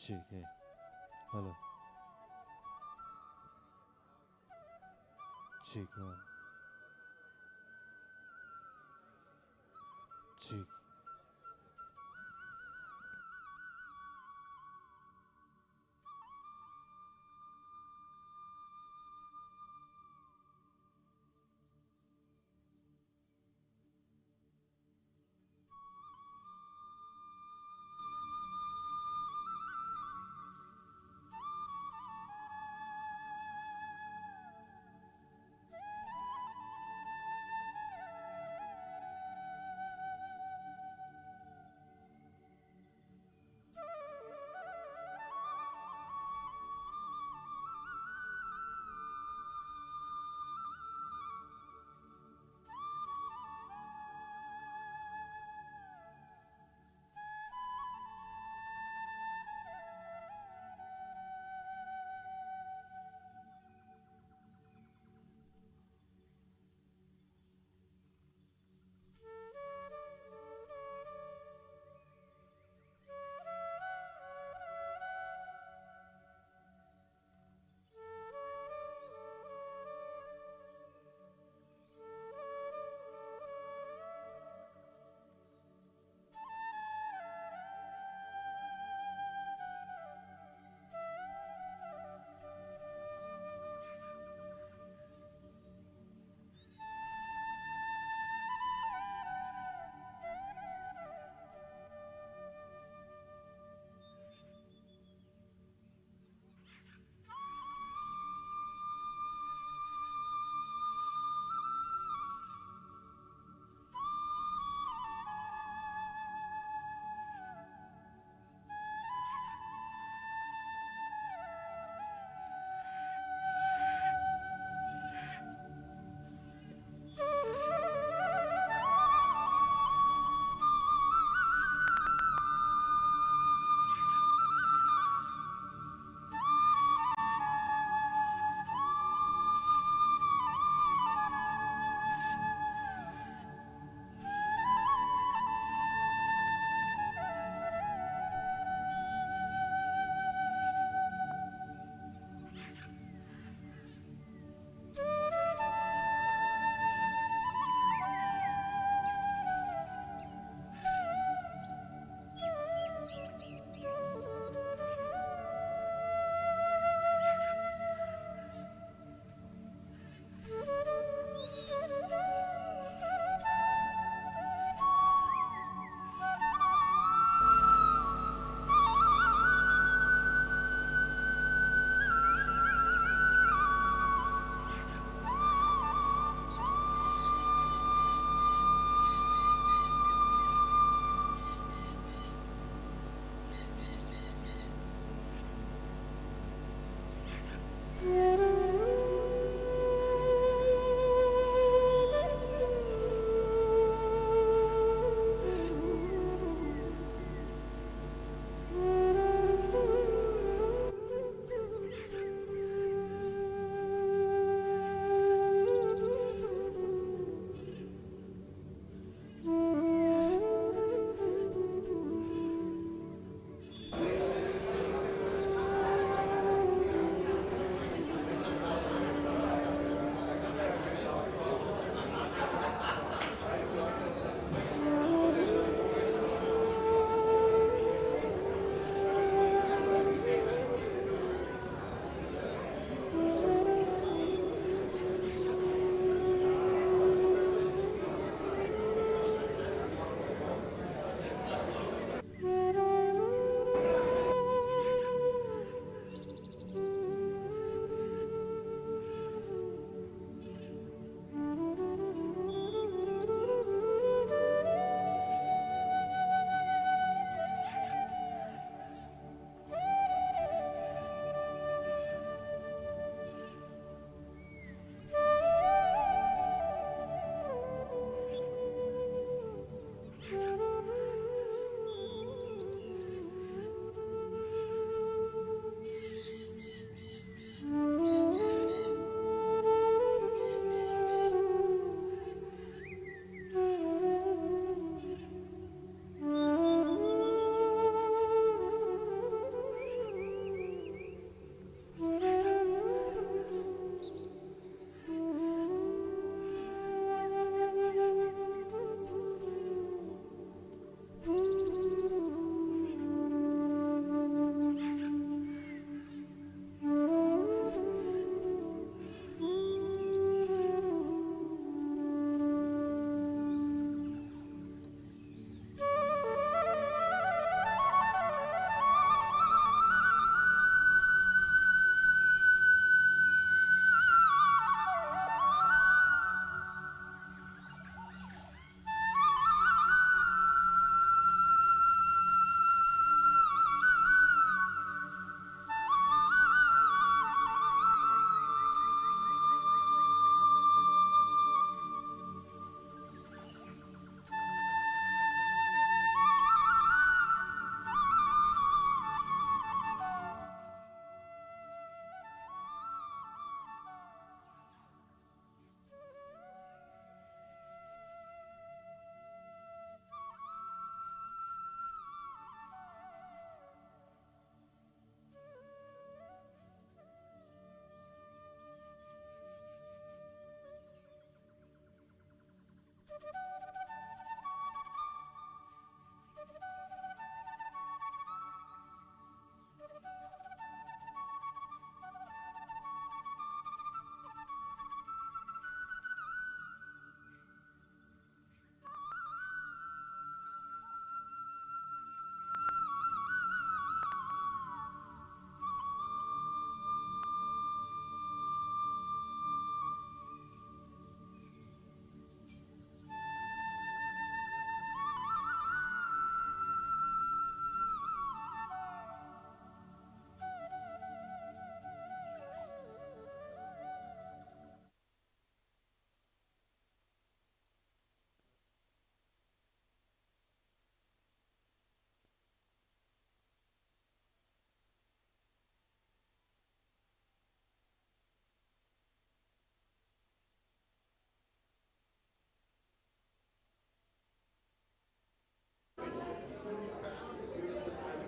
ठीक है। हेलो। ठीक है। ठीक।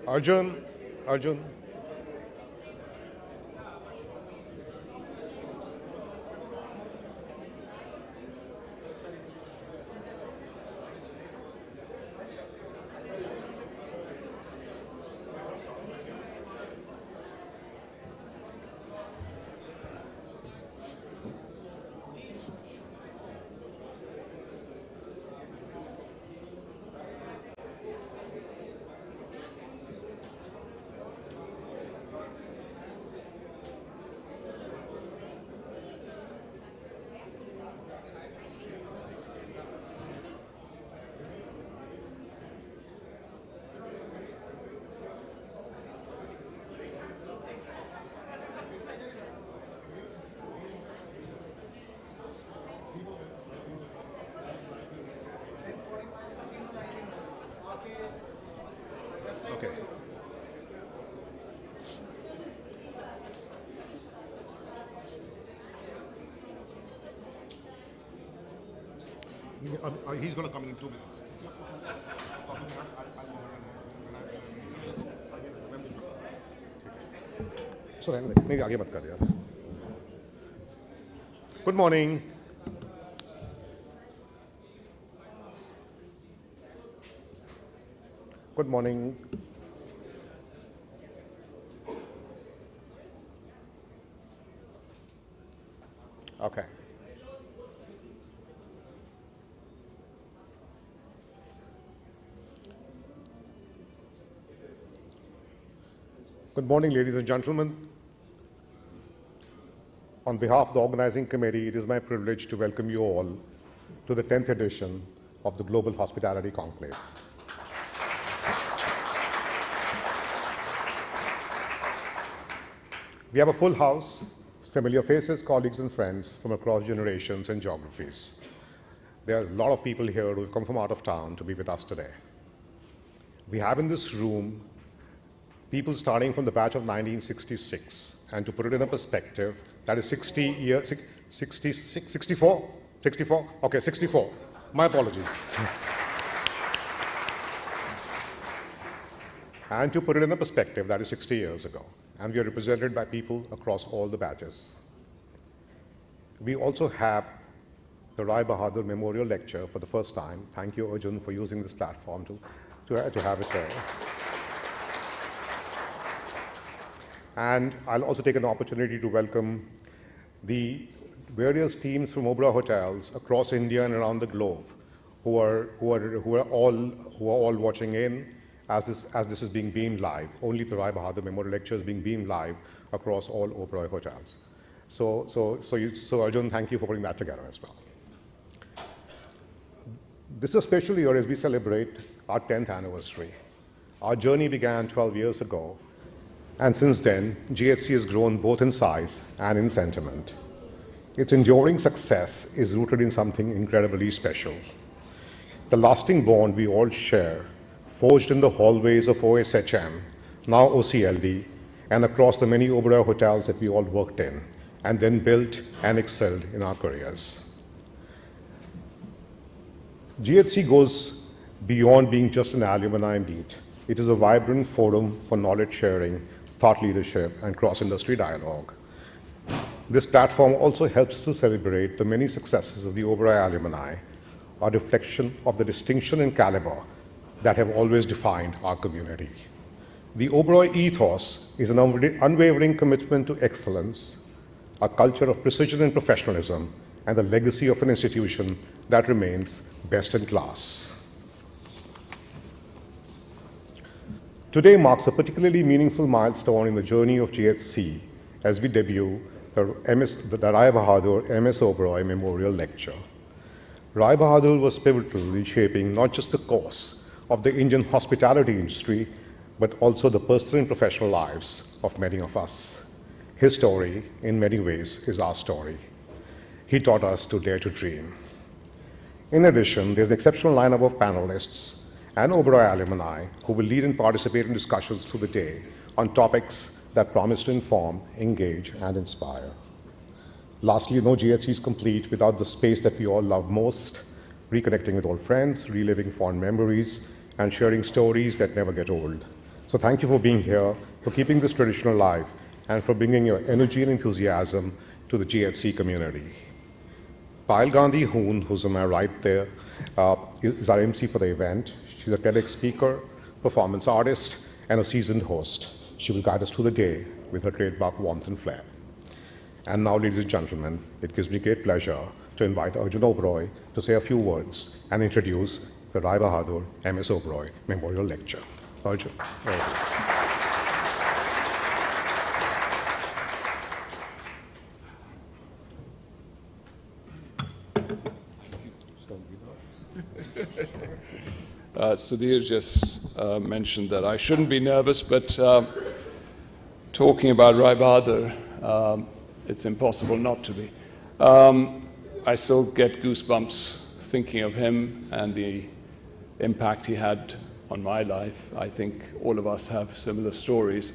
Arjun, Arjun. Okay. He's going to come in 2 minutes. Sorry, maybe आगे मत कर यार. Good morning. Good morning. Okay. Good morning, ladies and gentlemen. On behalf of the organizing committee, it is my privilege to welcome you all to the 10th edition of the Global Hospitality Conclave. We have a full house, familiar faces, colleagues and friends from across generations and geographies. There are a lot of people here who have come from out of town to be with us today. We have in this room people starting from the batch of 1966, and to put it in a perspective, that is 60 years, 66, 64? 64? Okay, 64. My apologies. And to put it in a perspective, that is 60 years ago. And we are represented by people across all the batches. We also have the Rai Bahadur Memorial Lecture for the first time. Thank you, Arjun, for using this platform to have it there. And I'll also take an opportunity to welcome the various teams from Oberoi hotels across India and around the globe who are all watching in as this is being beamed live. Only the Rai Bahadur Memorial Lecture is being beamed live across all Oberoi hotels. So Arjun, thank you for putting that together as well. This is a special year as we celebrate our 10th anniversary. Our journey began 12 years ago, and since then, GHC has grown both in size and in sentiment. Its enduring success is rooted in something incredibly special. The lasting bond we all share, forged in the hallways of OSHM, now OCLD, and across the many Oberoi hotels that we all worked in, and then built and excelled in our careers. GHC goes beyond being just an alumni meet. It is a vibrant forum for knowledge sharing, thought leadership, and cross-industry dialogue. This platform also helps to celebrate the many successes of the Oberoi alumni, a reflection of the distinction and caliber that have always defined our community. The Oberoi ethos is an unwavering commitment to excellence, a culture of precision and professionalism, and the legacy of an institution that remains best in class. Today marks a particularly meaningful milestone in the journey of GHC as we debut the Rai Bahadur MS Oberoi Memorial Lecture. Rai Bahadur was pivotal in shaping not just the course of the Indian hospitality industry, but also the personal and professional lives of many of us. His story, in many ways, is our story. He taught us to dare to dream. In addition, there's an exceptional lineup of panelists and Oberoi alumni who will lead and participate in discussions through the day on topics that promise to inform, engage, and inspire. Lastly, no GHC is complete without the space that we all love most, reconnecting with old friends, reliving fond memories, and sharing stories that never get old. So thank you for being here, for keeping this tradition alive, and for bringing your energy and enthusiasm to the GHC community. Payal Gandhi Hoon, who's on my right there, is our MC for the event. She's a TEDx speaker, performance artist, and a seasoned host. She will guide us through the day with her trademark warmth and flair. And now, ladies and gentlemen, it gives me great pleasure to invite Arjun Oberoi to say a few words and introduce the Rai Bahadur MS Oberoi Memorial Lecture. Arjun. Sudhir just mentioned that I shouldn't be nervous, but talking about Rai Bahadur, it's impossible not to be. I still get goosebumps thinking of him and the impact he had on my life. I think all of us have similar stories.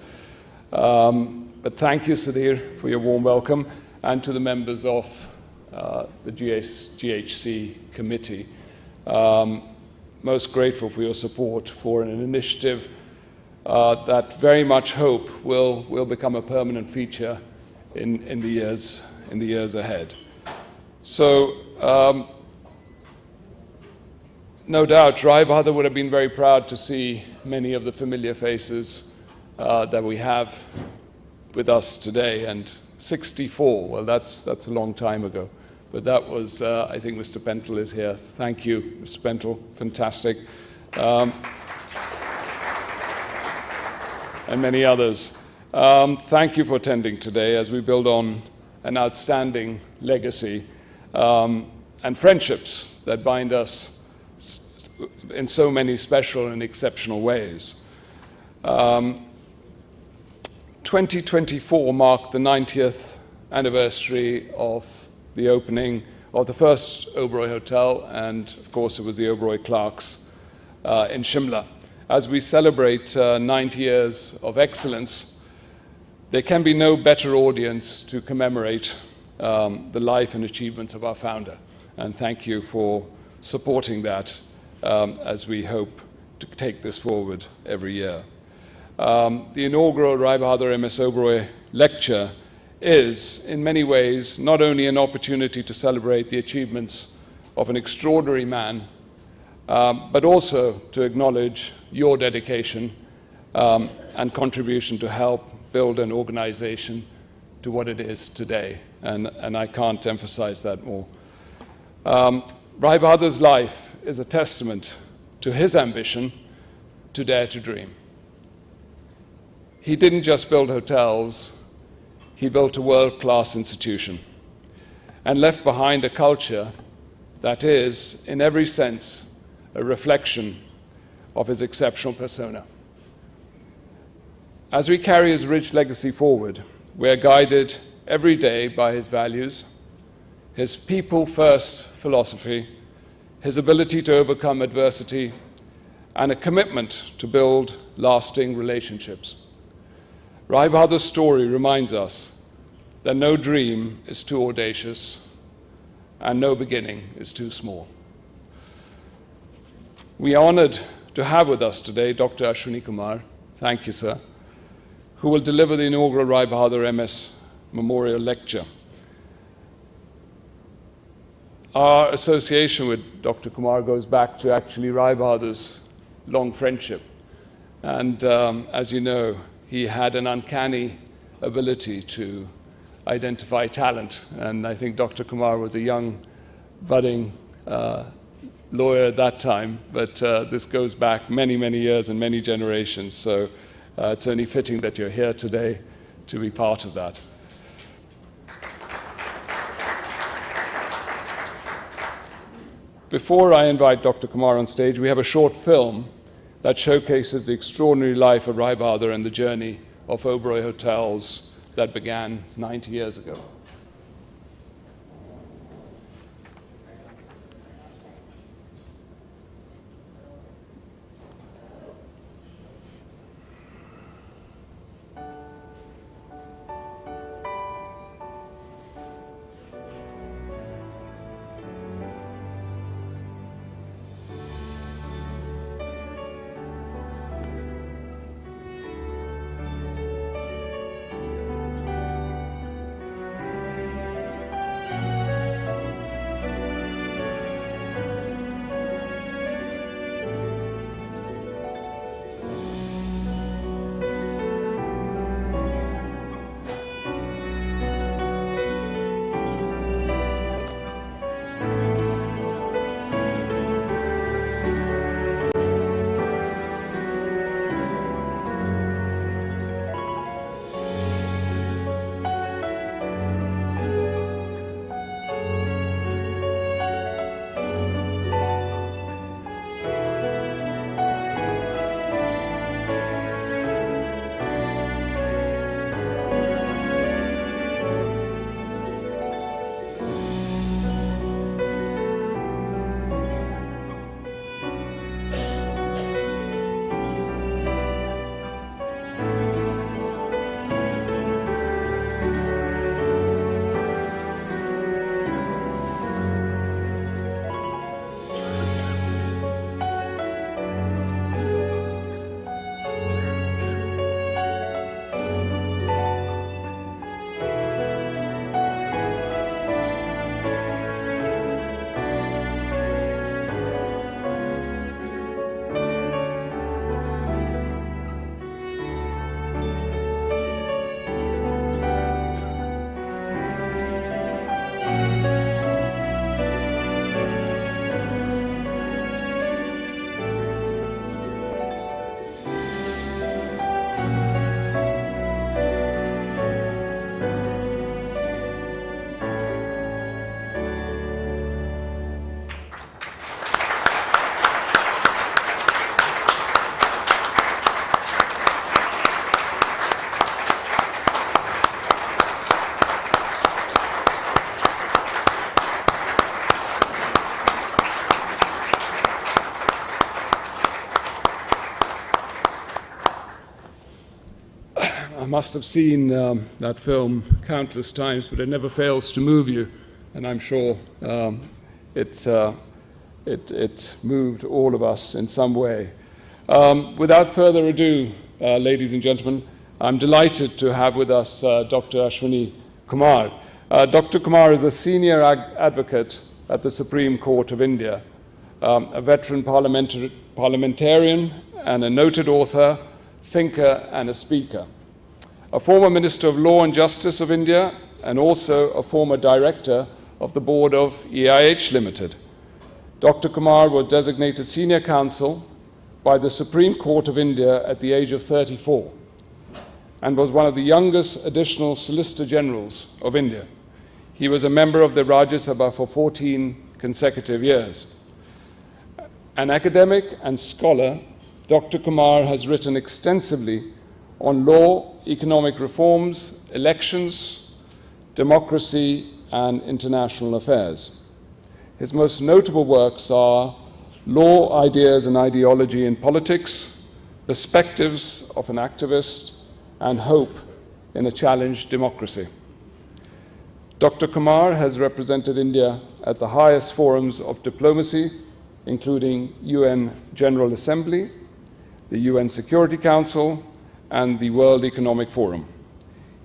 But thank you, Sudhir, for your warm welcome, and to the members of the GHC committee. Most grateful for your support for an initiative that very much hope will become a permanent feature in the years ahead. So, no doubt, Rai Bahadur would have been very proud to see many of the familiar faces that we have with us today. And 64, well, that's a long time ago. But that was, I think Mr. Pentel is here. Thank you, Mr. Pentel, fantastic. And many others. Thank you for attending today as we build on an outstanding legacy and friendships that bind us in so many special and exceptional ways. 2024 marked the 90th anniversary of the opening of the first Oberoi Hotel, and of course it was the Oberoi Clarks in Shimla. As we celebrate 90 years of excellence, there can be no better audience to commemorate the life and achievements of our founder. And thank you for supporting that as we hope to take this forward every year. The inaugural Rai Bahadur MS Oberoi lecture is, in many ways, not only an opportunity to celebrate the achievements of an extraordinary man, but also to acknowledge your dedication and contribution to help build an organization to what it is today. And I can't emphasize that more. Rai Bahadur's life is a testament to his ambition to dare to dream. He didn't just build hotels, he built a world-class institution and left behind a culture that is, in every sense, a reflection of his exceptional persona. As we carry his rich legacy forward, we are guided every day by his values, his people-first philosophy, his ability to overcome adversity, and a commitment to build lasting relationships. Rai Bahadur's story reminds us that no dream is too audacious and no beginning is too small. We are honored to have with us today Dr. Ashwini Kumar, thank you, sir, who will deliver the inaugural Rai Bahadur MS Memorial Lecture. Our association with Dr. Kumar goes back to actually Rai Bahadur's long friendship. And as you know, he had an uncanny ability to identify talent. And I think Dr. Kumar was a young, budding lawyer at that time. But this goes back many, many years and many generations. So it's only fitting that you're here today to be part of that. Before I invite Dr. Kumar on stage, we have a short film that showcases the extraordinary life of Rai Bahadur and the journey of Oberoi Hotels that began 90 years ago. must have seen that film countless times, but it never fails to move you, and I'm sure it moved all of us in some way. Without further ado, ladies and gentlemen, I'm delighted to have with us Dr. Ashwini Kumar. Dr. Kumar is a senior advocate at the Supreme Court of India, a veteran parliamentarian and a noted author, thinker and a speaker. A former Minister of Law and Justice of India and also a former director of the board of EIH Limited. Dr. Kumar was designated senior counsel by the Supreme Court of India at the age of 34 and was one of the youngest additional Solicitor Generals of India. He was a member of the Rajya Sabha for 14 consecutive years. An academic and scholar, Dr. Kumar has written extensively on law, economic reforms, elections, democracy, and international affairs. His most notable works are Law, Ideas and Ideology in Politics, Perspectives of an Activist, and Hope in a Challenged Democracy. Dr. Kumar has represented India at the highest forums of diplomacy, including UN General Assembly, the UN Security Council, and the World Economic Forum.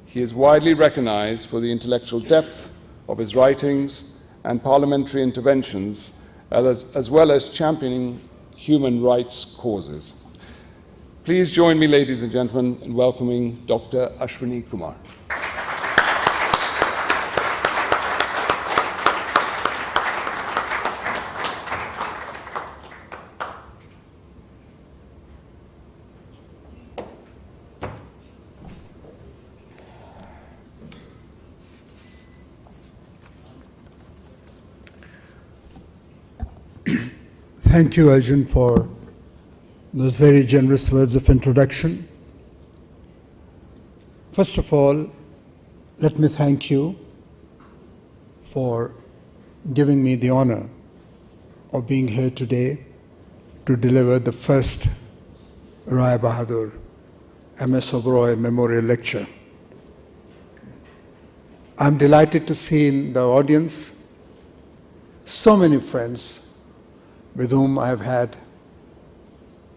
He is widely recognized for the intellectual depth of his writings and parliamentary interventions, as well as championing human rights causes. Please join me, ladies and gentlemen, in welcoming Dr. Ashwini Kumar. Thank you, Arjun, for those very generous words of introduction. First of all, let me thank you for giving me the honor of being here today to deliver the first Rai Bahadur MS Oberoi Memorial Lecture. I'm delighted to see in the audience so many friends with whom I have had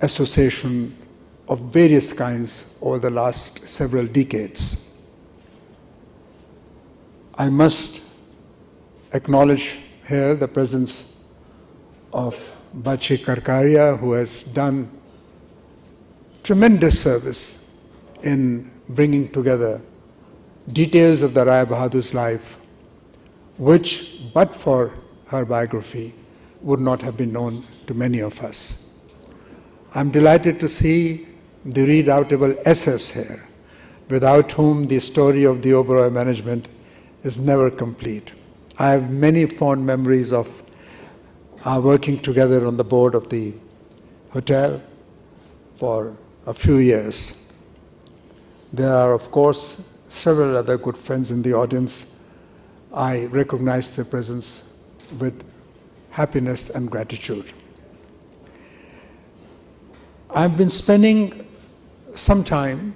association of various kinds over the last several decades. I must acknowledge here the presence of Bachi Karkaria, who has done tremendous service in bringing together details of the Rai Bahadur's life, which, but for her biography, would not have been known to many of us. I'm delighted to see the redoubtable SS here, without whom the story of the Oberoi management is never complete. I have many fond memories of our working together on the board of the hotel for a few years. There are, of course, several other good friends in the audience. I recognize their presence with happiness and gratitude. I've been spending some time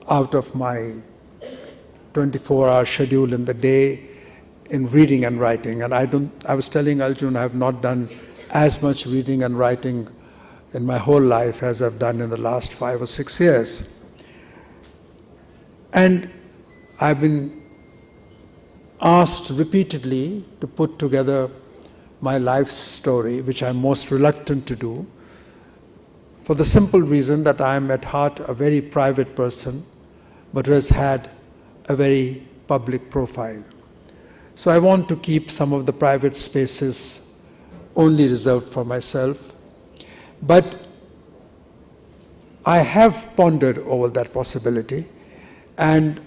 out of my 24-hour schedule in the day in reading and writing, and I was telling Arjun I have not done as much reading and writing in my whole life as I've done in the last 5 or 6 years. And I've been asked repeatedly to put together my life story, which I'm most reluctant to do, for the simple reason that I am at heart a very private person, but who has had a very public profile. So I want to keep some of the private spaces only reserved for myself. But I have pondered over that possibility, and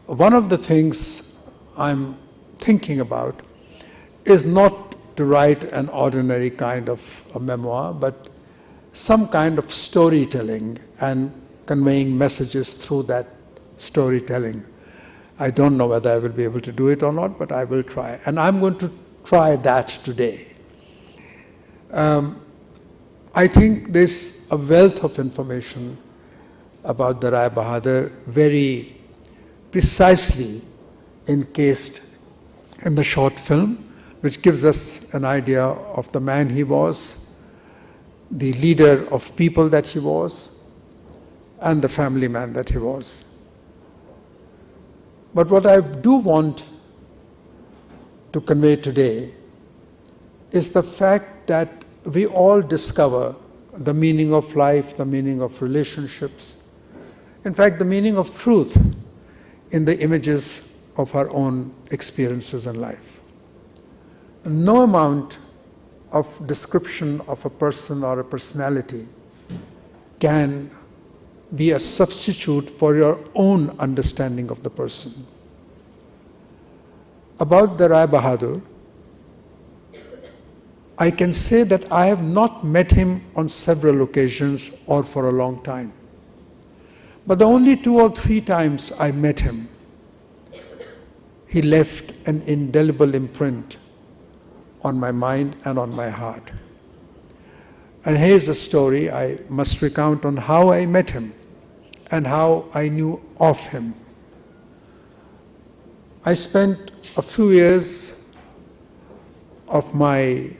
one of the things I'm thinking about is not to write an ordinary kind of a memoir, but some kind of storytelling and conveying messages through that storytelling. I don't know whether I will be able to do it or not, but I will try. And I'm going to try that today. I think there's a wealth of information about the Rai Bahadur, very precisely encased in the short film, which gives us an idea of the man he was, the leader of people that he was, and the family man that he was. But what I do want to convey today is the fact that we all discover the meaning of life, the meaning of relationships, in fact, the meaning of truth in the images of our own experiences in life. No amount of description of a person or a personality can be a substitute for your own understanding of the person. About the Rai Bahadur, I can say that I have not met him on several occasions or for a long time. But the only 2 or 3 times I met him, he left an indelible imprint on my mind and on my heart. And here's a story I must recount on how I met him and how I knew of him. I spent a few years of my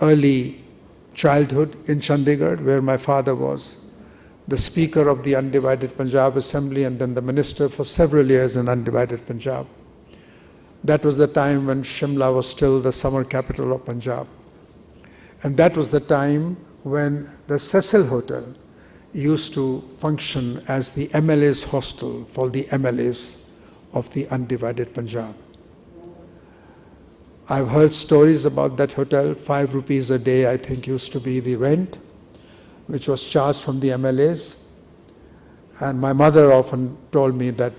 early childhood in Chandigarh, where my father was the Speaker of the Undivided Punjab Assembly and then the Minister for several years in Undivided Punjab. That was the time when Shimla was still the summer capital of Punjab. And that was the time when the Cecil Hotel used to function as the MLA's hostel for the MLAs of the Undivided Punjab. I've heard stories about that hotel. 5 rupees a day, I think, used to be the rent, which was charged from the MLAs. And my mother often told me that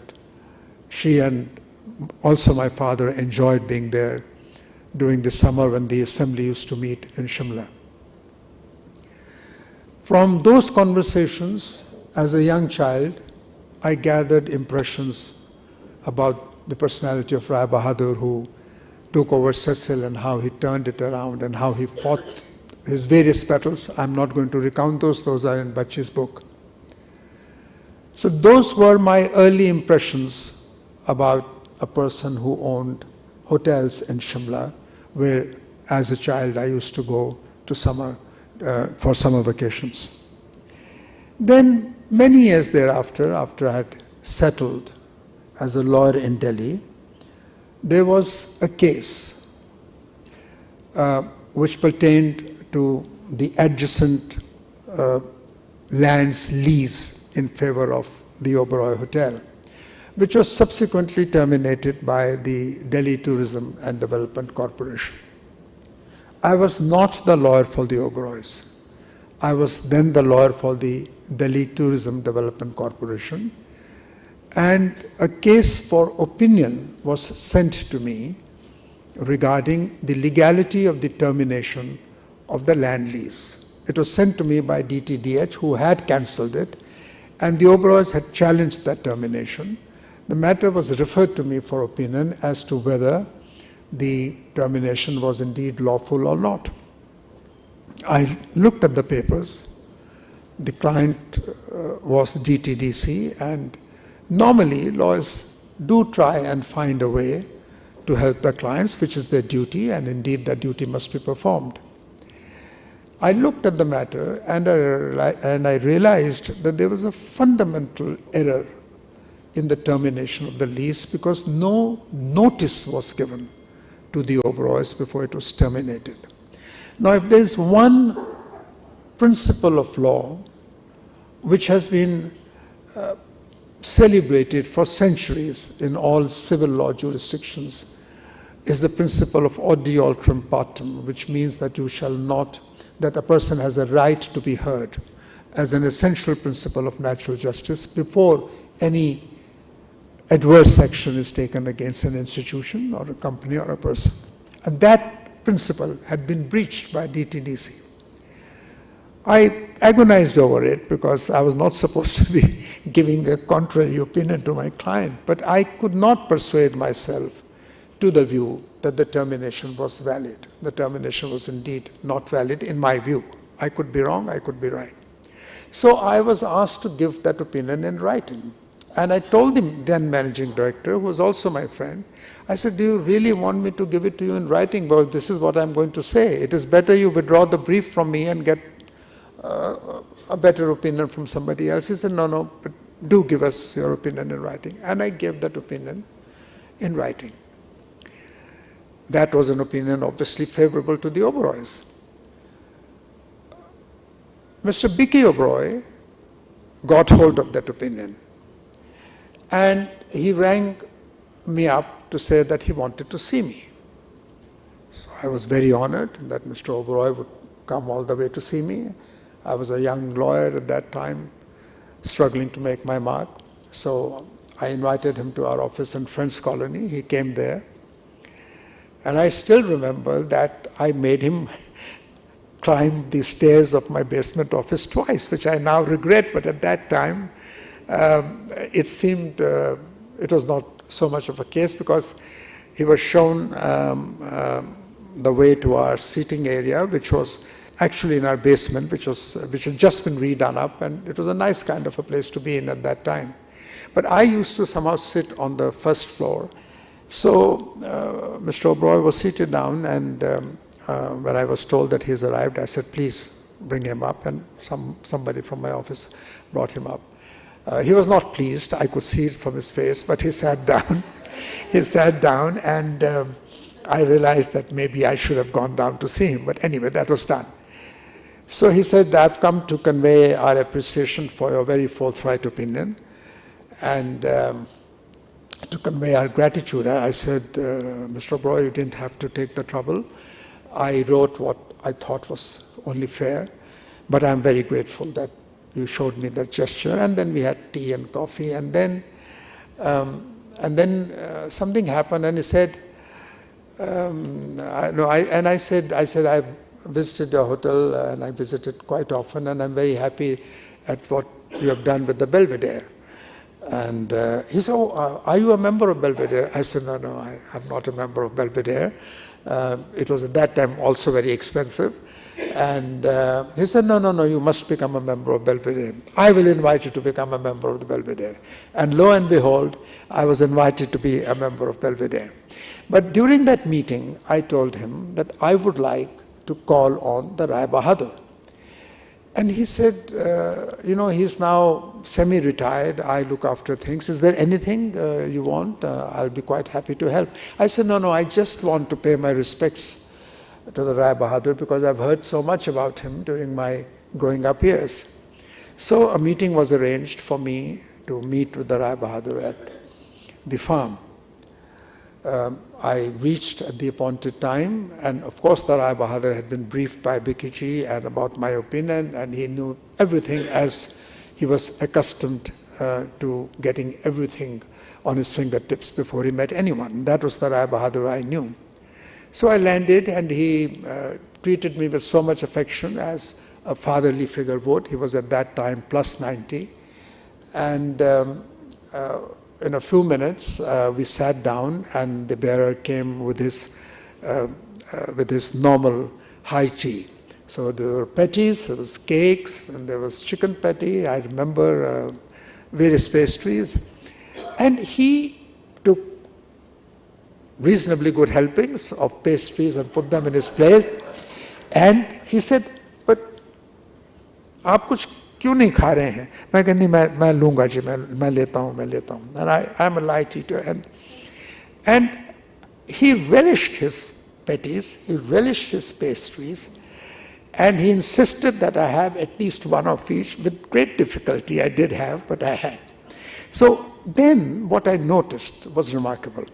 she and also my father enjoyed being there during the summer when the assembly used to meet in Shimla. From those conversations, as a young child, I gathered impressions about the personality of Rai Bahadur, who took over Cecil and how he turned it around and how he fought his various battles. I'm not going to recount those are in Bachi's book. So those were my early impressions about a person who owned hotels in Shimla, where as a child I used to go to for summer vacations. Then many years thereafter, after I had settled as a lawyer in Delhi, there was a case which pertained to the adjacent land's lease in favor of the Oberoi Hotel, which was subsequently terminated by the Delhi Tourism and Development Corporation. I was not the lawyer for the Oberois. I was then the lawyer for the Delhi Tourism Development Corporation, and a case for opinion was sent to me regarding the legality of the termination of the land lease. It was sent to me by DTDH, who had cancelled it, and the Oberois had challenged that termination. The matter was referred to me for opinion as to whether the termination was indeed lawful or not. I looked at the papers. The client was DTDC, and normally lawyers do try and find a way to help the clients, which is their duty, and indeed that duty must be performed. I looked at the matter and I realized that there was a fundamental error in the termination of the lease, because no notice was given to the Oberois before it was terminated. Now, if there is one principle of law which has been celebrated for centuries in all civil law jurisdictions, is the principle of audi alteram partem, which means that that a person has a right to be heard, as an essential principle of natural justice before any adverse action is taken against an institution or a company or a person. And that principle had been breached by DTDC. I agonized over it because I was not supposed to be giving a contrary opinion to my client, but I could not persuade myself to the view that the termination was valid. The termination was indeed not valid in my view. I could be wrong, I could be right. So I was asked to give that opinion in writing. And I told the then managing director, who was also my friend, I said, do you really want me to give it to you in writing? Because this is what I'm going to say. It is better you withdraw the brief from me and get a better opinion from somebody else. He said, no, but do give us your opinion in writing. And I gave that opinion in writing. That was an opinion obviously favorable to the Oberois. Mr. B.K. Oberoi got hold of that opinion, and he rang me up to say that he wanted to see me. So I was very honored that Mr. Oberoi would come all the way to see me. I was a young lawyer at that time, struggling to make my mark. So I invited him to our office in Friends Colony. He came there. And I still remember that I made him climb the stairs of my basement office twice, which I now regret, but at that time it seemed it was not so much of a case, because he was shown the way to our seating area, which was actually in our basement, which had just been redone up, and it was a nice kind of a place to be in at that time. But I used to somehow sit on the first floor. So Mr. Oberoi was seated down, and when I was told that he's arrived, I said, please bring him up, and somebody from my office brought him up. He was not pleased, I could see it from his face, but he sat down. He sat down, and I realized that maybe I should have gone down to see him, but anyway, that was done. So he said, I've come to convey our appreciation for your very forthright opinion, and to convey our gratitude. I said, Mr. Oberoi, you didn't have to take the trouble. I wrote what I thought was only fair, but I'm very grateful that you showed me that gesture. And then we had tea and coffee, and then something happened, and he said, I said I've visited your hotel, and I visited quite often, and I'm very happy at what you have done with the Belvedere. And he said, are you a member of Belvedere? I said, no, I'm not a member of Belvedere. It was at that time also very expensive. And he said, no, you must become a member of Belvedere. I will invite you to become a member of the Belvedere. And lo and behold, I was invited to be a member of Belvedere. But during that meeting, I told him that I would like to call on the Rai Bahadur. And he said, he's now semi-retired, I look after things. Is there anything you want? I'll be quite happy to help. I said, no, I just want to pay my respects to the Rai Bahadur, because I've heard so much about him during my growing up years. So a meeting was arranged for me to meet with the Rai Bahadur at the farm. I reached at the appointed time, and of course the Rai Bahadur had been briefed by Bikiji and about my opinion, and he knew everything as he was accustomed to getting everything on his fingertips before he met anyone. That was the Rai Bahadur I knew. So I landed, and he treated me with so much affection, as a fatherly figure would. He was at that time plus 90, and in a few minutes, we sat down, and the bearer came with his normal high tea. So there were patties, there was cakes, and there was chicken patty. I remember various pastries. And he took reasonably good helpings of pastries and put them in his plate. And he said, but आप कुछ क्यों नहीं खा रहे हैं? मैं कहा नहीं, मैं लूँगा जी, मैं लेता हूँ. And I am a light eater. And he relished his patties, he relished his pastries, and he insisted that I have at least one of each. With great difficulty I did have, but I had. So then what I noticed was remarkable.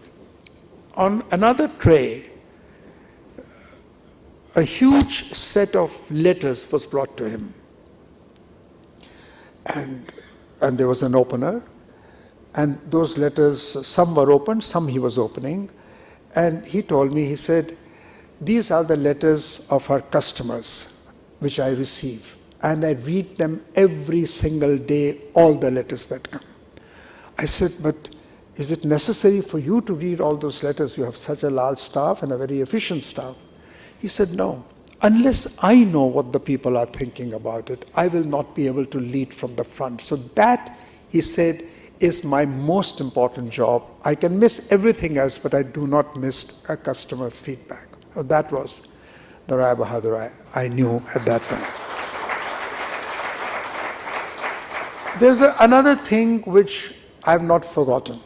On another tray, a huge set of letters was brought to him. And there was an opener, and those letters, some were opened, some he was opening. And he told me, he said, these are the letters of our customers which I receive, and I read them every single day, all the letters that come. I said, but is it necessary for you to read all those letters? You have such a large staff and a very efficient staff. He said, no, unless I know what the people are thinking about it, I will not be able to lead from the front. So that, he said, is my most important job. I can miss everything else, but I do not miss a customer feedback. So that was the Rai Bahadur I knew at that time. There's another thing which I have not forgotten.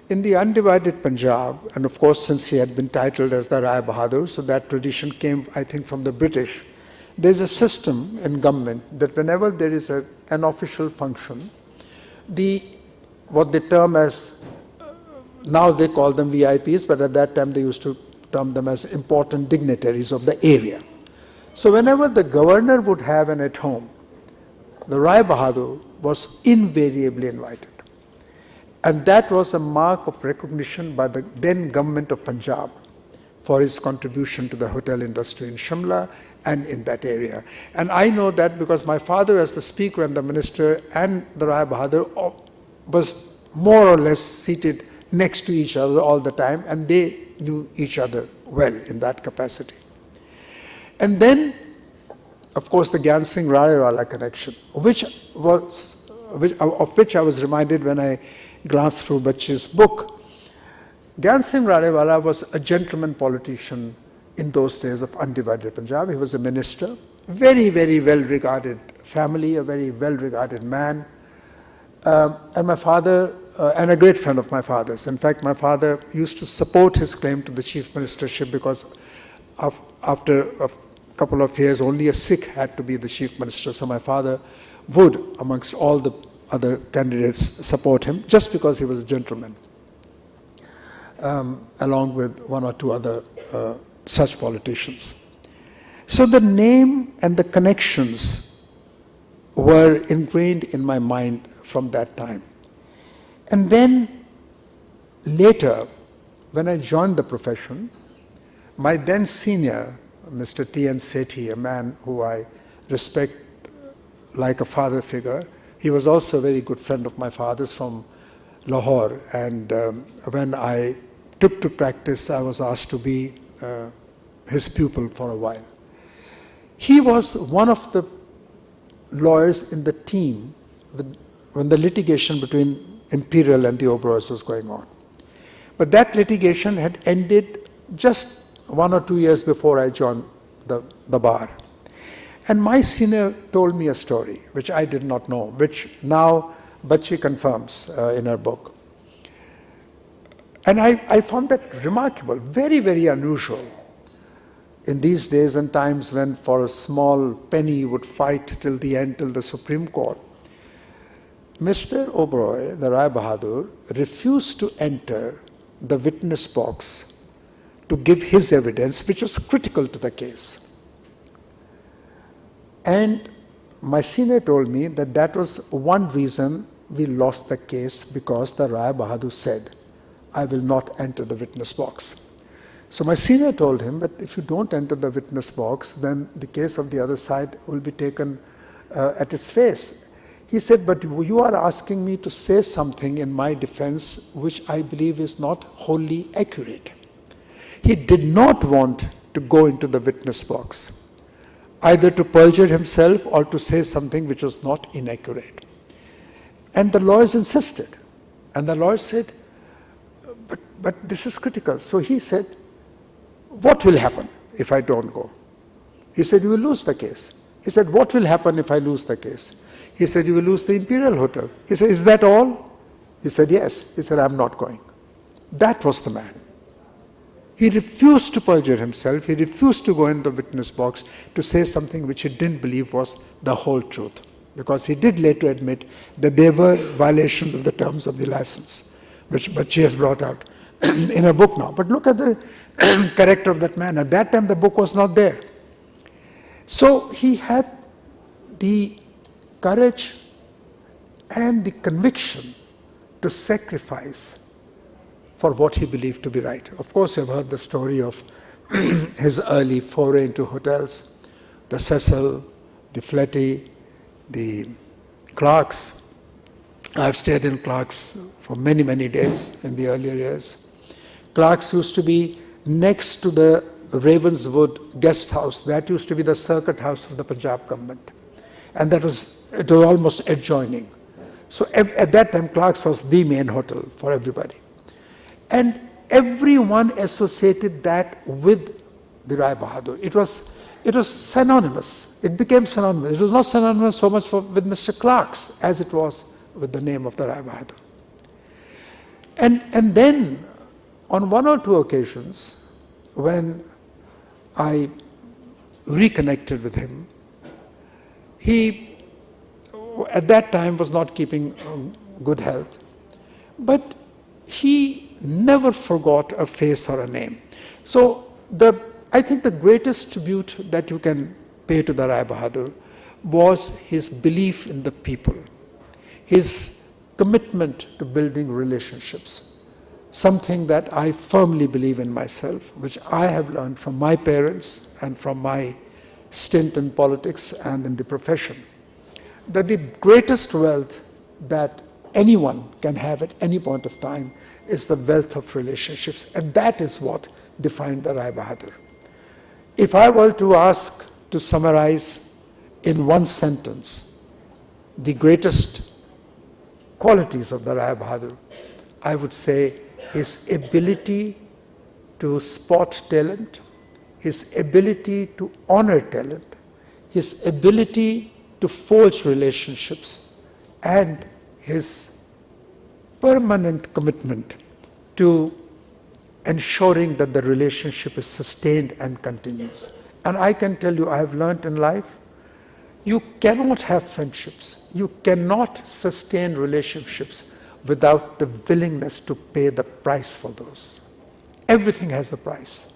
In the undivided Punjab, and of course since he had been titled as the Rai Bahadur, so that tradition came, I think, from the British. There's a system in government that whenever there is an official function, what they term as, now they call them VIPs, but at that time they used to term them as important dignitaries of the area. So whenever the governor would have an at home, the Rai Bahadur was invariably invited. And that was a mark of recognition by the then government of Punjab for his contribution to the hotel industry in Shimla and in that area. And I know that because my father, as the speaker and the minister, and the Rai Bahadur was more or less seated next to each other all the time, and they knew each other well in that capacity. And then, of course, the Gyan Singh Ralewala connection, of which I was reminded when I glanced through Bachchi's book. Gyan Singh Ralewala was a gentleman politician in those days of undivided Punjab. He was a minister, very, very well-regarded family, a very well-regarded man. And my father, and a great friend of my father's. In fact, my father used to support his claim to the chief ministership because after a couple of years, only a Sikh had to be the chief minister. So my father would, amongst all the other candidates, support him just because he was a gentleman, along with one or two other such politicians. So the name and the connections were ingrained in my mind from that time. And then later, when I joined the profession, my then senior, Mr. T.N. Sethi, a man who I respect like a father figure, he was also a very good friend of my father's from Lahore. And when I took to practice, I was asked to be his pupil for a while. He was one of the lawyers in the team when the litigation between Imperial and the Oberois was going on. But that litigation had ended just 1 or 2 years before I joined the bar. And my senior told me a story, which I did not know, which now Bachchi confirms in her book. And I found that remarkable, very, very unusual. In these days and times when for a small penny you would fight till the end, till the Supreme Court, Mr. Oberoi, the Rai Bahadur, refused to enter the witness box to give his evidence, which was critical to the case. And my senior told me that that was one reason we lost the case, because the Rai Bahadur said, I will not enter the witness box. So my senior told him that if you don't enter the witness box, then the case of the other side will be taken at its face. He said, but you are asking me to say something in my defense which I believe is not wholly accurate. He did not want to go into the witness box, either to perjure himself or to say something which was not inaccurate. And the lawyers insisted. And the lawyers said, but this is critical. So he said, what will happen if I don't go? He said, you will lose the case. He said, what will happen if I lose the case? He said, you will lose the Imperial Hotel. He said, is that all? He said, yes. He said, I'm not going. That was the man. He refused to perjure himself. He refused to go in the witness box to say something which he didn't believe was the whole truth. Because he did later admit that there were violations of the terms of the license, which she has brought out in her book now. But look at the character of that man. At that time, the book was not there. So he had the courage and the conviction to sacrifice for what he believed to be right. Of course, you have heard the story of his early foray into hotels, the Cecil, the Fletty, the Clark's. I've stayed in Clark's for many, many days in the earlier years. Clark's used to be next to the Ravenswood guest house. That used to be the circuit house of the Punjab government. And it was almost adjoining. So at that time, Clark's was the main hotel for everybody. And everyone associated that with the Rai Bahadur. It was synonymous. It became synonymous. It was not synonymous so much with Mr. Clark's as it was with the name of the Rai Bahadur. And then, on one or two occasions, when I reconnected with him, he, at that time, was not keeping good health, but he never forgot a face or a name. So I think the greatest tribute that you can pay to the Rai Bahadur was his belief in the people, his commitment to building relationships, something that I firmly believe in myself, which I have learned from my parents and from my stint in politics and in the profession, that the greatest wealth that anyone can have at any point of time is the wealth of relationships, and that is what defined the Rai Bahadur. If I were to ask to summarize in one sentence the greatest qualities of the Rai Bahadur, I would say his ability to spot talent, his ability to honor talent, his ability to forge relationships, and his permanent commitment to ensuring that the relationship is sustained and continues. And I can tell you, I have learned in life, you cannot have friendships, you cannot sustain relationships without the willingness to pay the price for those. Everything has a price.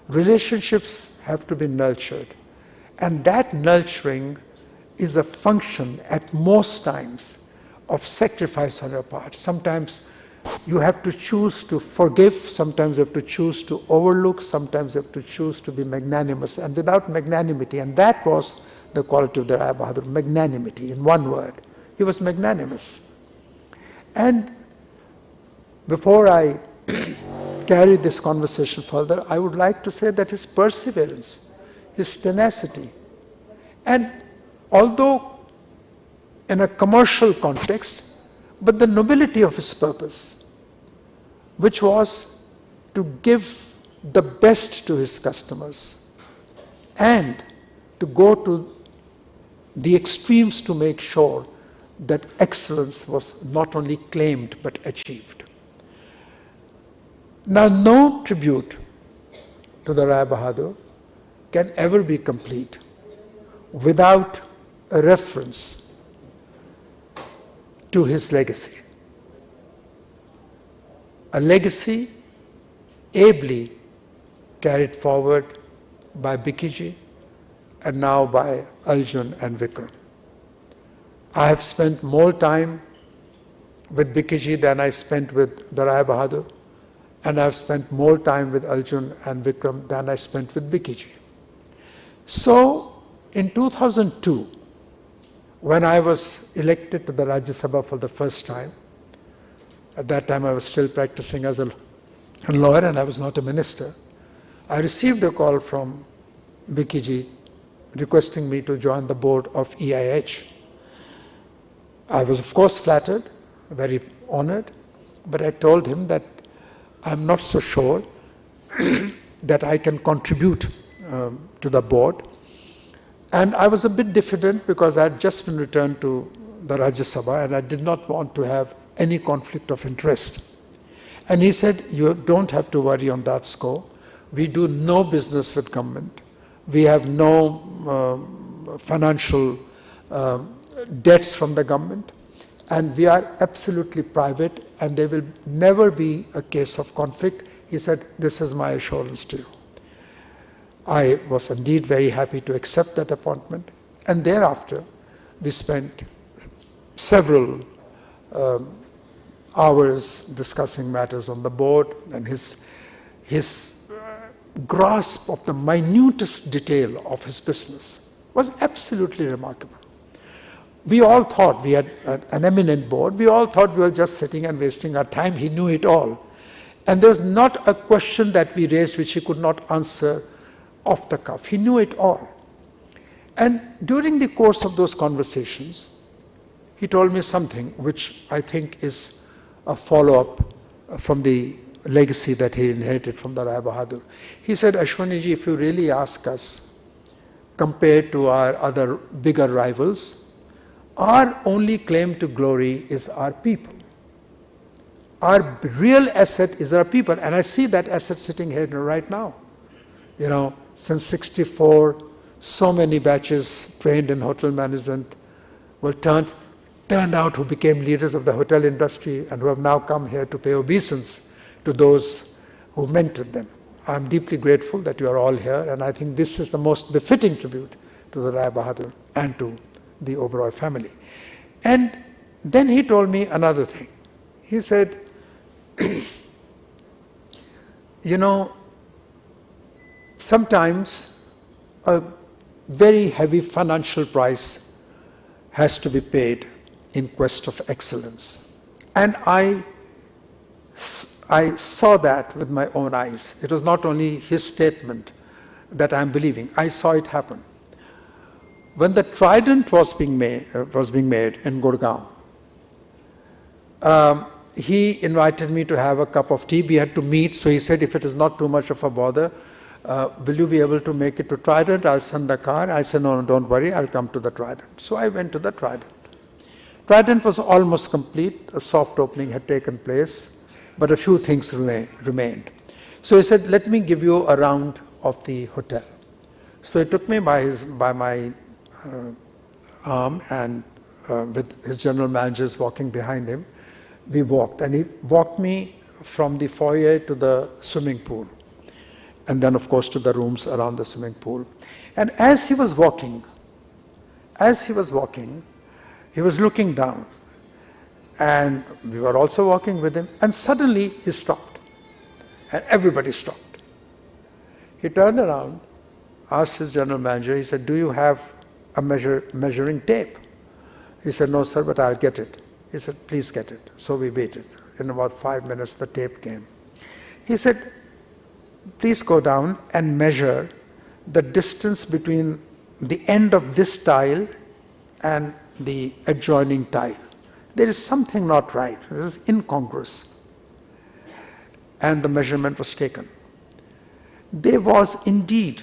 Relationships have to be nurtured, and that nurturing is a function at most times of sacrifice on your part. Sometimes you have to choose to forgive, sometimes you have to choose to overlook, sometimes you have to choose to be magnanimous. And without magnanimity, and that was the quality of the Rai Bahadur, magnanimity, in one word. He was magnanimous. And before I carry this conversation further, I would like to say that his perseverance, his tenacity, and although in a commercial context, but the nobility of his purpose, which was to give the best to his customers and to go to the extremes to make sure that excellence was not only claimed but achieved. Now, no tribute to the Rai Bahadur can ever be complete without a reference to his legacy. A legacy ably carried forward by Bikiji and now by Arjun and Vikram. I have spent more time with Bikiji than I spent with the Rai Bahadur, and I have spent more time with Arjun and Vikram than I spent with Bikiji. So, in 2002, when I was elected to the Rajya Sabha for the first time, at that time I was still practicing as a lawyer and I was not a minister, I received a call from Bikiji requesting me to join the board of EIH. I was of course flattered, very honored, but I told him that I'm not so sure that I can contribute to the board. And I was a bit diffident because I had just been returned to the Rajya Sabha and I did not want to have any conflict of interest. And he said, you don't have to worry on that score. We do no business with government. We have no financial debts from the government. And we are absolutely private and there will never be a case of conflict. He said, this is my assurance to you. I was indeed very happy to accept that appointment. And thereafter, we spent several hours discussing matters on the board, and his grasp of the minutest detail of his business was absolutely remarkable. We all thought, we had an eminent board, we all thought we were just sitting and wasting our time. He knew it all. And there was not a question that we raised which he could not answer off the cuff. He knew it all. And during the course of those conversations, he told me something which I think is a follow-up from the legacy that he inherited from the Rai Bahadur. He said, Ashwaniji, if you really ask us, compared to our other bigger rivals, our only claim to glory is our people. Our real asset is our people, and I see that asset sitting here right now. You know, since '64, so many batches trained in hotel management were turned out who became leaders of the hotel industry and who have now come here to pay obeisance to those who mentored them. I'm deeply grateful that you are all here, and I think this is the most befitting tribute to the Rai Bahadur and to the Oberoi family. And then he told me another thing. He said, you know, sometimes a very heavy financial price has to be paid in quest of excellence. And I saw that with my own eyes. It was not only his statement that I'm believing. I saw it happen. When the Trident was being made in Gurgaon, he invited me to have a cup of tea. We had to meet, so he said, if it is not too much of a bother, will you be able to make it to Trident? I'll send the car. I said, no, don't worry, I'll come to the Trident. So I went to the Trident. Trident was almost complete. A soft opening had taken place, but a few things remained. So he said, let me give you a round of the hotel. So he took me by my arm, and with his general managers walking behind him, we walked, and he walked me from the foyer to the swimming pool, and then of course to the rooms around the swimming pool. And as he was walking, he was looking down, and we were also walking with him, and suddenly he stopped, and everybody stopped. He turned around, asked his general manager, he said, do you have a measuring tape? He said, no sir, but I'll get it. He said, please get it. So we waited. In about 5 minutes, the tape came. He said, please go down and measure the distance between the end of this tile and the adjoining tile. There is something not right. This is incongruous. And the measurement was taken. There was indeed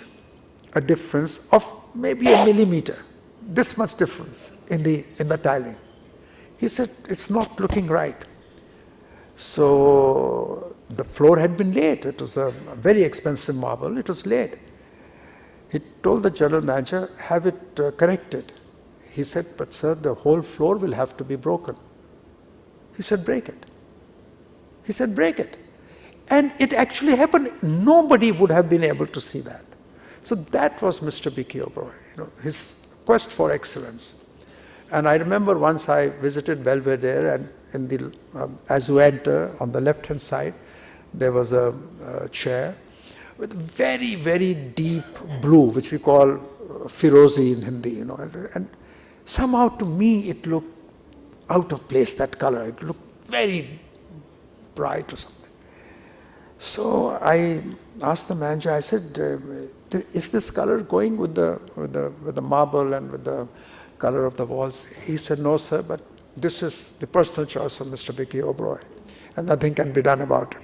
a difference of maybe a millimeter, this much difference in the tiling. He said, it's not looking right. So the floor had been laid. It was a very expensive marble. It was laid. He told the general manager, have it corrected. He said, but sir, the whole floor will have to be broken. He said, break it. He said, break it. And it actually happened. Nobody would have been able to see that. So that was Mr. B.K. Oberoi, his quest for excellence. And I remember once I visited Belvedere, and as you enter on the left-hand side, there was a chair with very, very deep blue, which we call Firozi in Hindi, and somehow to me it looked out of place, that color. It looked very bright or something. So I asked the manager, I said, is this color going with the marble and with the color of the walls? He said, no sir, but this is the personal choice of Mr. B.K. Oberoi, and nothing can be done about it.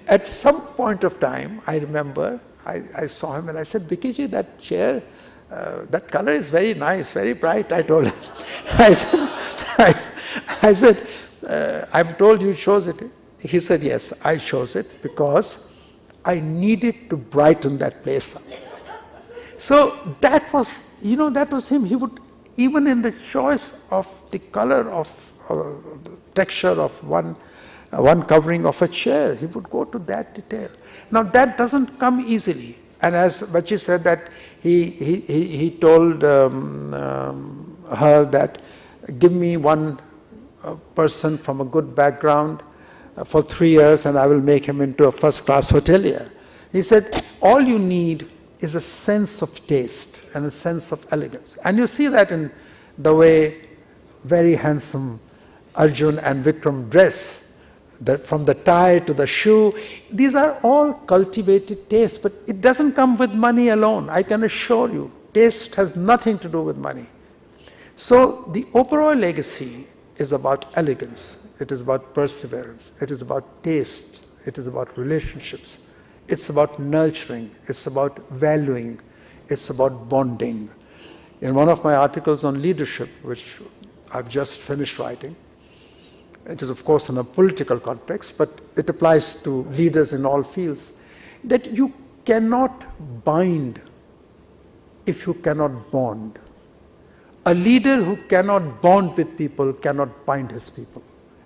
At some point of time, I remember, I saw him and I said, B.K.ji, that chair, that color is very nice, very bright, I told him. I said, I'm told you chose it. He said, yes, I chose it because I needed to brighten that place up. So that was, that was him. He would, even in the choice of the color of the texture of one covering of a chair, he would go to that detail. Now that doesn't come easily. And as Bachi said that he told her that, give me one person from a good background for 3 years and I will make him into a first-class hotelier. He said, all you need is a sense of taste and a sense of elegance. And you see that in the way very handsome Arjun and Vikram dress. from the tie to the shoe, these are all cultivated tastes, but it doesn't come with money alone. I can assure you, taste has nothing to do with money. So the Oberoi legacy is about elegance, it is about perseverance, it is about taste, it is about relationships, it's about nurturing, it's about valuing, it's about bonding. In one of my articles on leadership, which I've just finished writing, it is of course in a political context, but it applies to leaders in all fields, that you cannot bind if you cannot bond. A leader who cannot bond with people cannot bind his people.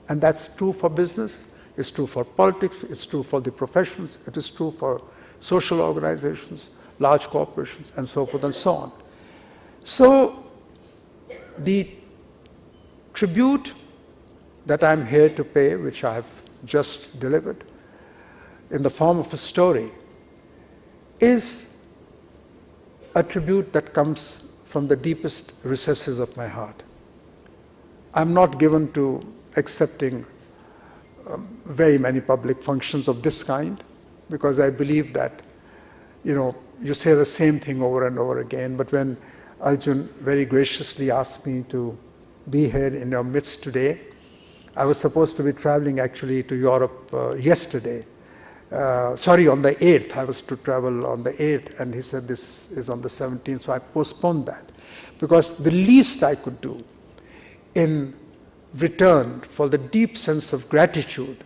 And that's true for business, it's true for politics, it's true for the professions, it is true for social organizations, large corporations, and so forth and so on. So the tribute that I'm here to pay, which I have just delivered in the form of a story, is a tribute that comes from the deepest recesses of my heart. I'm not given to accepting very many public functions of this kind, because I believe that, you say the same thing over and over again, but when Arjun very graciously asked me to be here in your midst today, I was supposed to be traveling actually to Europe yesterday. On the 8th, I was to travel on the 8th, and he said this is on the 17th, so I postponed that. Because the least I could do in return for the deep sense of gratitude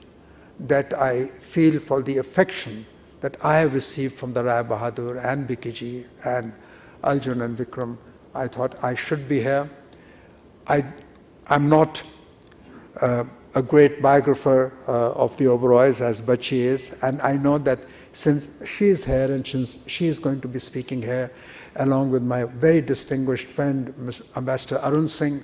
that I feel for the affection that I have received from the Rai Bahadur and Bikiji and Arjun and Vikram, I thought I should be here. I'm not a great biographer of the Oberois as Bachi is, and I know that since she is here and since she is going to be speaking here along with my very distinguished friend Ambassador Arun Singh,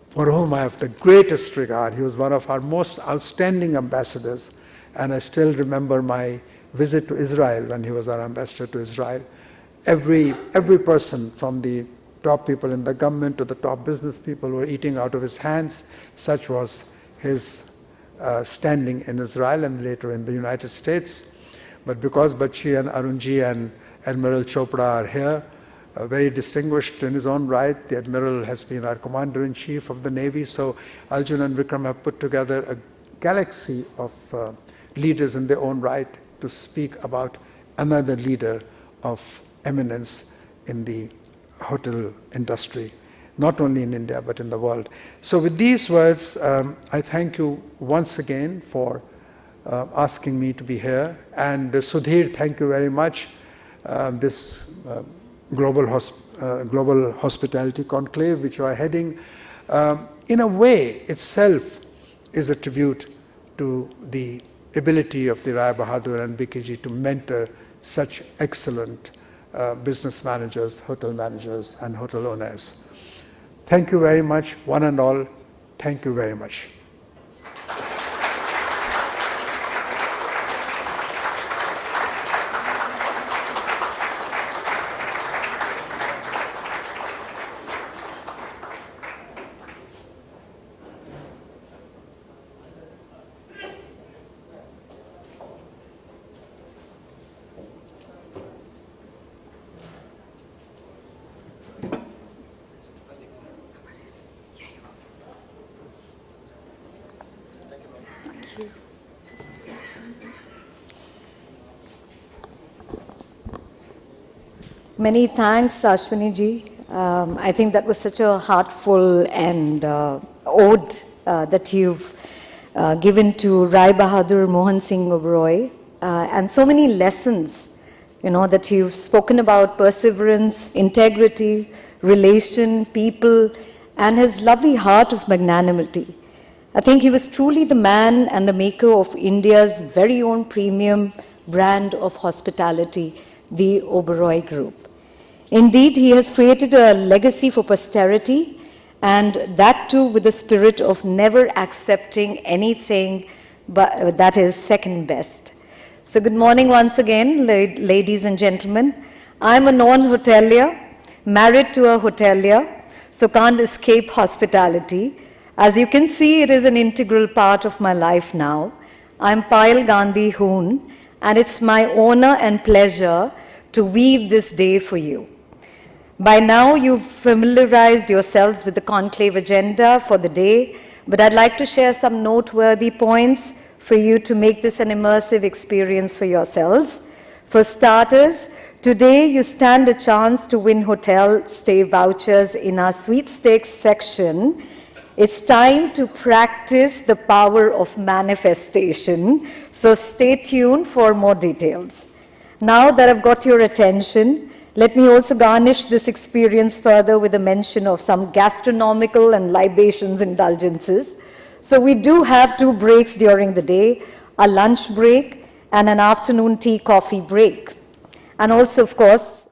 for whom I have the greatest regard. He was one of our most outstanding ambassadors, and I still remember my visit to Israel when he was our ambassador to Israel. Every person from the top people in the government to the top business people were eating out of his hands. Such was his standing in Israel and later in the United States. But because Bachi and Arunji and Admiral Chopra are here, very distinguished in his own right, the Admiral has been our Commander-in-Chief of the Navy, so Arjun and Vikram have put together a galaxy of leaders in their own right to speak about another leader of eminence in the hotel industry, not only in India but in the world. So with these words, I thank you once again for asking me to be here. And Sudhir, thank you very much. This global hospitality conclave which you are heading, in a way itself is a tribute to the ability of the Rai Bahadur and Bikiji to mentor such excellent business managers, hotel managers, and hotel owners. Thank you very much, one and all. Thank you very much. Many thanks, Ashwini ji. I think that was such a heartful and ode that you've given to Rai Bahadur Mohan Singh Oberoi, and so many lessons, that you've spoken about: perseverance, integrity, relation, people, and his lovely heart of magnanimity. I think he was truly the man and the maker of India's very own premium brand of hospitality, the Oberoi Group. Indeed, he has created a legacy for posterity, and that too with the spirit of never accepting anything but that is second best. So good morning once again, ladies and gentlemen. I'm a non-hotelier, married to a hotelier, so can't escape hospitality. As you can see, it is an integral part of my life now. I'm Payal Gandhi Hoon, and it's my honor and pleasure to weave this day for you. By now, you've familiarized yourselves with the conclave agenda for the day, but I'd like to share some noteworthy points for you to make this an immersive experience for yourselves. For starters, today you stand a chance to win hotel stay vouchers in our sweepstakes section. It's time to practice the power of manifestation, so stay tuned for more details. Now that I've got your attention, let me also garnish this experience further with a mention of some gastronomical and libations indulgences. So we do have 2 breaks during the day, a lunch break and an afternoon tea coffee break. And also, of course,